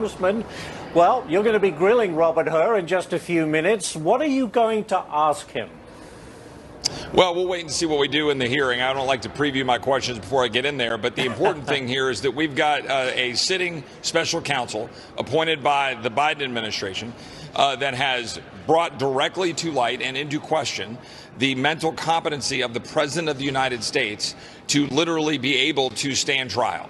Congressman, well, you're going to be grilling Robert Hur in just a few minutes. What are you going to ask him? Well, we'll wait and see what we do in the hearing. I don't like to preview my questions before I get in there, but the important thing here is that we've got a sitting special counsel appointed by the Biden administration that has brought directly to light and into question the mental competency of the President of the United States to literally be able to stand trial.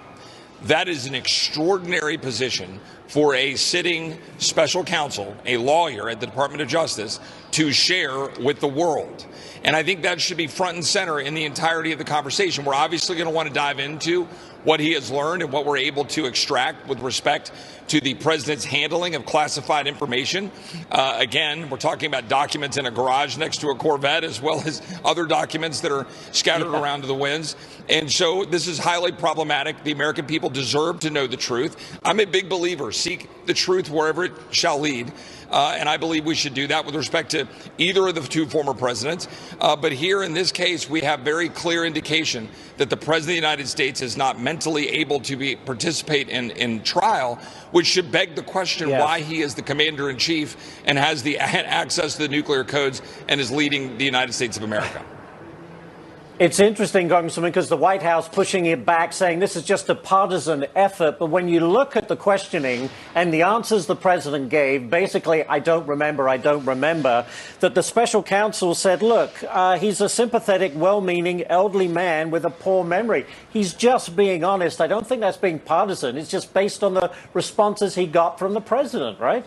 That is an extraordinary position for a sitting special counsel, a lawyer at the Department of Justice, to share with the world. And I think that should be front and center in the entirety of the conversation. We're obviously going to want to dive into what he has learned and what we're able to extract with respect to the president's handling of classified information. Again, we're talking about documents in a garage next to a Corvette, as well as other documents that are scattered around to the winds. And so this is highly problematic. The American people deserve to know the truth. I'm a big believer. Seek the truth wherever it shall lead. And I believe we should do that with respect to either of the two former presidents. But here in this case, we have very clear indication that the President of the United States is not mentally able to participate in trial, which should beg the question why he is the commander-in-chief and has the access to the nuclear codes and is leading the United States of America. It's interesting, Congressman, because the White House pushing it back, saying this is just a partisan effort. But when you look at the questioning and the answers the president gave, basically, I don't remember, that the special counsel said, look, he's a sympathetic, well-meaning, elderly man with a poor memory. He's just being honest. I don't think that's being partisan. It's just based on the responses he got from the president, right?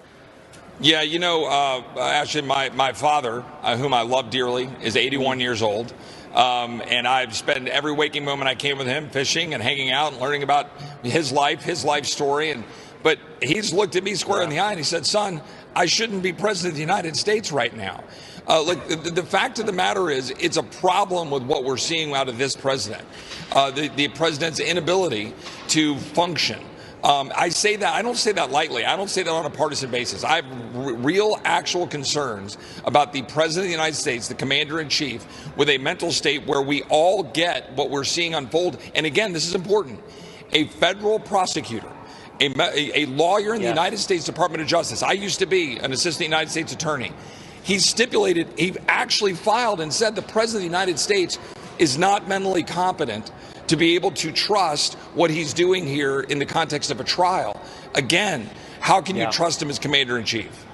Yeah, you know, actually, my father, whom I love dearly, is 81 years old. And I've spent every waking moment I can with him fishing and hanging out and learning about his life story. But he's looked at me square in the eye and he said, son, I shouldn't be president of the United States right now. Look, the fact of the matter is it's a problem with what we're seeing out of this president, the president's inability to function. I say that, I don't say that lightly. I don't say that on a partisan basis. I have real, actual concerns about the President of the United States, the Commander-in-Chief, with a mental state where we all get what we're seeing unfold. And again, this is important. A federal prosecutor, a lawyer in the United States Department of Justice. I used to be an assistant United States attorney. He actually filed and said the President of the United States is not mentally competent to be able to trust what he's doing here in the context of a trial. Again, how can you trust him as commander-in-chief?